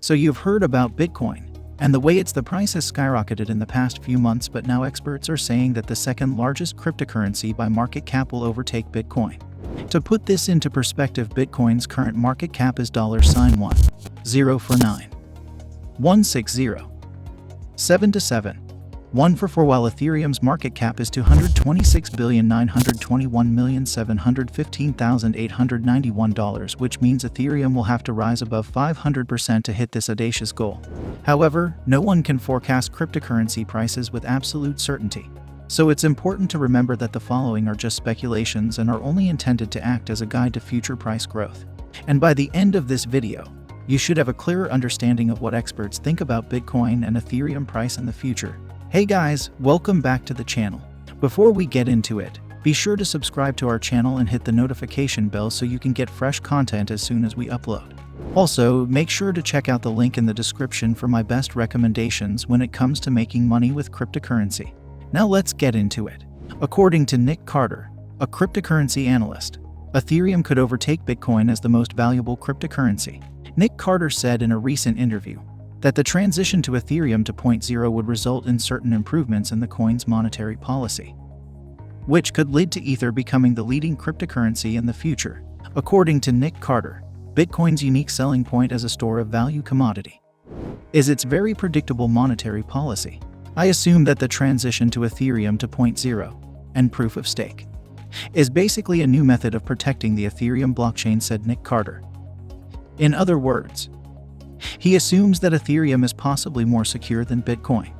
So you've heard about Bitcoin and the way the price has skyrocketed in the past few months, but now experts are saying that the second largest cryptocurrency by market cap will overtake Bitcoin. To put this into perspective, Bitcoin's current market cap is $1,049 160 727 144, while Ethereum's market cap is $226,921,715,891, which means Ethereum will have to rise above 500% to hit this audacious goal. However, no one can forecast cryptocurrency prices with absolute certainty. So it's important to remember that the following are just speculations and are only intended to act as a guide to future price growth. And by the end of this video, you should have a clearer understanding of what experts think about Bitcoin and Ethereum price in the future. Hey guys, welcome back to the channel. Before we get into it, be sure to subscribe to our channel and hit the notification bell so you can get fresh content as soon as we upload. Also, make sure to check out the link in the description for my best recommendations when it comes to making money with cryptocurrency. Now let's get into it. According to Nick Carter, a cryptocurrency analyst, Ethereum could overtake Bitcoin as the most valuable cryptocurrency. Nick Carter said in a recent interview that the transition to Ethereum 2.0 would result in certain improvements in the coin's monetary policy, which could lead to Ether becoming the leading cryptocurrency in the future. According to Nick Carter, Bitcoin's unique selling point as a store of value commodity is its very predictable monetary policy. I assume that the transition to Ethereum 2.0 and proof of stake is basically a new method of protecting the Ethereum blockchain, said Nick Carter. In other words, he assumes that Ethereum is possibly more secure than Bitcoin.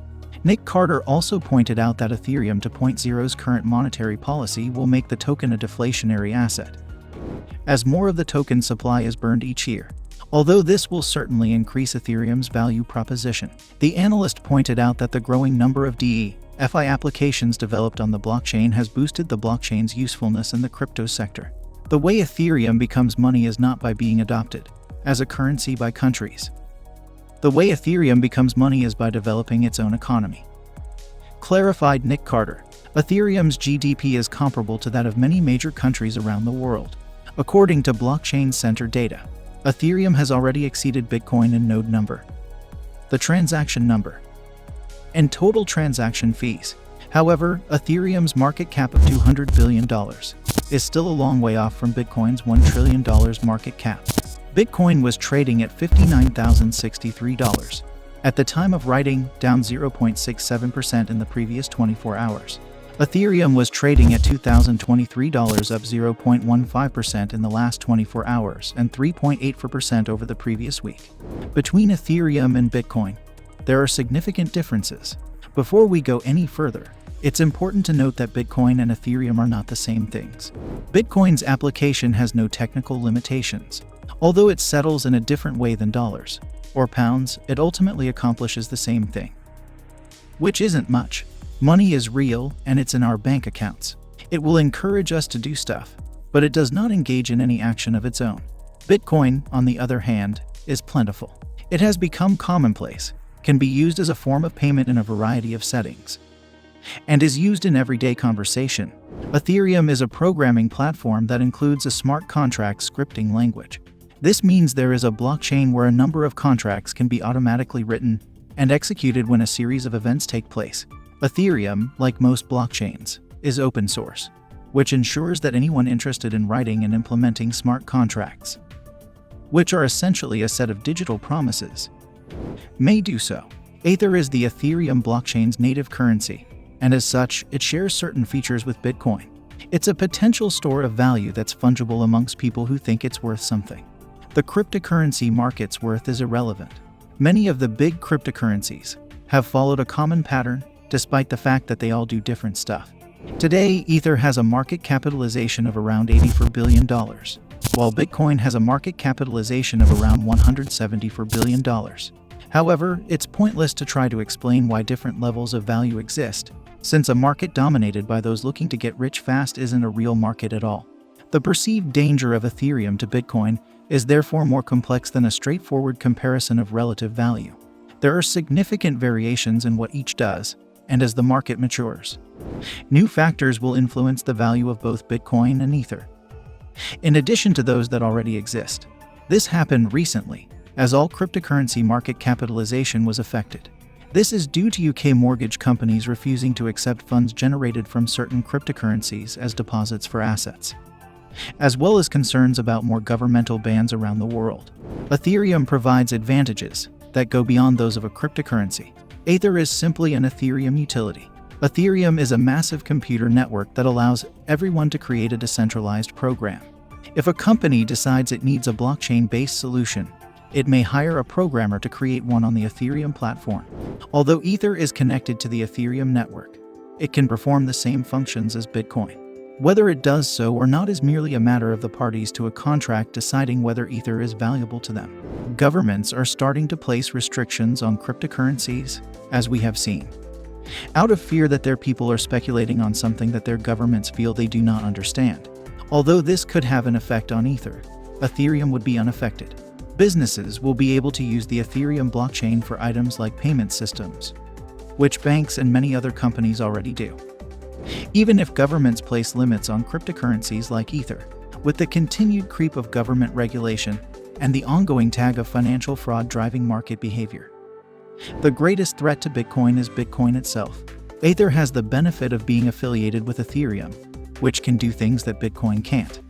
Nick Carter also pointed out that Ethereum 2.0's current monetary policy will make the token a deflationary asset, as more of the token supply is burned each year. Although this will certainly increase Ethereum's value proposition, the analyst pointed out that the growing number of DeFi applications developed on the blockchain has boosted the blockchain's usefulness in the crypto sector. The way Ethereum becomes money is not by being adopted as a currency by countries. The way Ethereum becomes money is by developing its own economy, clarified Nick Carter. Ethereum's GDP is comparable to that of many major countries around the world. According to Blockchain Center data, Ethereum has already exceeded Bitcoin in node number, the transaction number, and total transaction fees. However, Ethereum's market cap of $200 billion is still a long way off from Bitcoin's $1 trillion market cap. Bitcoin was trading at $59,063 at the time of writing, down 0.67% in the previous 24 hours. Ethereum was trading at $2,023, up 0.15% in the last 24 hours and 3.84% over the previous week. Between Ethereum and Bitcoin, there are significant differences. Before we go any further, it's important to note that Bitcoin and Ethereum are not the same things. Bitcoin's application has no technical limitations. Although it settles in a different way than dollars or pounds, it ultimately accomplishes the same thing, which isn't much. Money is real and it's in our bank accounts. It will encourage us to do stuff, but it does not engage in any action of its own. Bitcoin, on the other hand, is plentiful. It has become commonplace, can be used as a form of payment in a variety of settings, and is used in everyday conversation. Ethereum is a programming platform that includes a smart contract scripting language. This means there is a blockchain where a number of contracts can be automatically written and executed when a series of events take place. Ethereum, like most blockchains, is open source, which ensures that anyone interested in writing and implementing smart contracts, which are essentially a set of digital promises, may do so. Ether is the Ethereum blockchain's native currency, and as such, it shares certain features with Bitcoin. It's a potential store of value that's fungible amongst people who think it's worth something. The cryptocurrency market's worth is irrelevant. Many of the big cryptocurrencies have followed a common pattern, despite the fact that they all do different stuff. Today, Ether has a market capitalization of around $84 billion, while Bitcoin has a market capitalization of around $174 billion. However, it's pointless to try to explain why different levels of value exist, since a market dominated by those looking to get rich fast isn't a real market at all. The perceived danger of Ethereum to Bitcoin is therefore more complex than a straightforward comparison of relative value. There are significant variations in what each does, and as the market matures, new factors will influence the value of both Bitcoin and Ether, in addition to those that already exist. This happened recently, as all cryptocurrency market capitalization was affected. This is due to UK mortgage companies refusing to accept funds generated from certain cryptocurrencies as deposits for assets, as well as concerns about more governmental bans around the world. Ethereum provides advantages that go beyond those of a cryptocurrency. Ether is simply an Ethereum utility. Ethereum is a massive computer network that allows everyone to create a decentralized program. If a company decides it needs a blockchain-based solution, it may hire a programmer to create one on the Ethereum platform. Although Ether is connected to the Ethereum network, it can perform the same functions as Bitcoin. Whether it does so or not is merely a matter of the parties to a contract deciding whether Ether is valuable to them. Governments are starting to place restrictions on cryptocurrencies, as we have seen, out of fear that their people are speculating on something that their governments feel they do not understand. Although this could have an effect on Ether, Ethereum would be unaffected. Businesses will be able to use the Ethereum blockchain for items like payment systems, which banks and many other companies already do. Even if governments place limits on cryptocurrencies like Ether, with the continued creep of government regulation and the ongoing tag of financial fraud driving market behavior, the greatest threat to Bitcoin is Bitcoin itself. Ether has the benefit of being affiliated with Ethereum, which can do things that Bitcoin can't,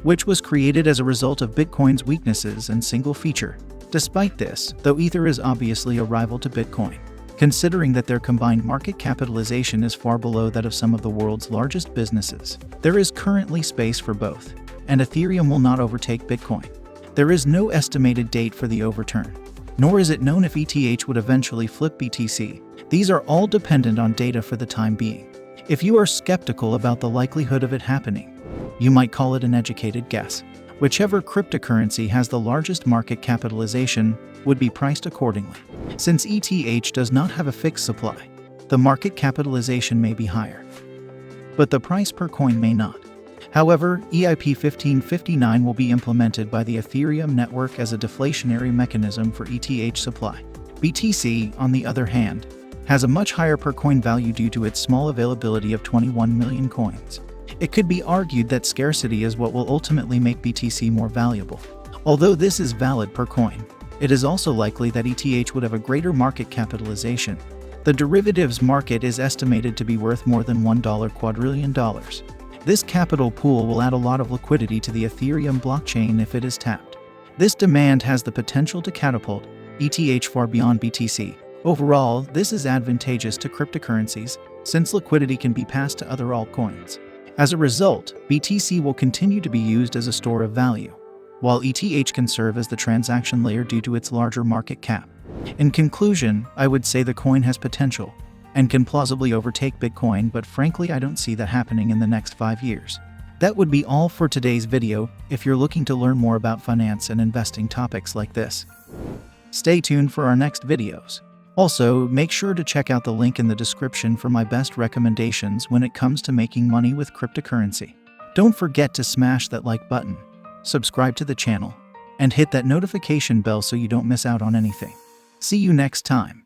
which was created as a result of Bitcoin's weaknesses and single feature. Despite this, though Ether is obviously a rival to Bitcoin, considering that their combined market capitalization is far below that of some of the world's largest businesses, there is currently space for both, and Ethereum will not overtake Bitcoin. There is no estimated date for the overturn, nor is it known if ETH would eventually flip BTC. These are all dependent on data for the time being. If you are skeptical about the likelihood of it happening, you might call it an educated guess. Whichever cryptocurrency has the largest market capitalization would be priced accordingly. Since ETH does not have a fixed supply, the market capitalization may be higher, but the price per coin may not. However, EIP 1559 will be implemented by the Ethereum network as a deflationary mechanism for ETH supply. BTC, on the other hand, has a much higher per coin value due to its small availability of 21 million coins. It could be argued that scarcity is what will ultimately make BTC more valuable. Although this is valid per coin, it is also likely that ETH would have a greater market capitalization. The derivatives market is estimated to be worth more than $1 quadrillion. This capital pool will add a lot of liquidity to the Ethereum blockchain if it is tapped. This demand has the potential to catapult ETH far beyond BTC. Overall, this is advantageous to cryptocurrencies, since liquidity can be passed to other altcoins. As a result, BTC will continue to be used as a store of value, while ETH can serve as the transaction layer due to its larger market cap. In conclusion, I would say the coin has potential and can plausibly overtake Bitcoin, but frankly I don't see that happening in the next 5 years. That would be all for today's video. If you're looking to learn more about finance and investing topics like this, stay tuned for our next videos. Also, make sure to check out the link in the description for my best recommendations when it comes to making money with cryptocurrency. Don't forget to smash that like button, subscribe to the channel, and hit that notification bell so you don't miss out on anything. See you next time.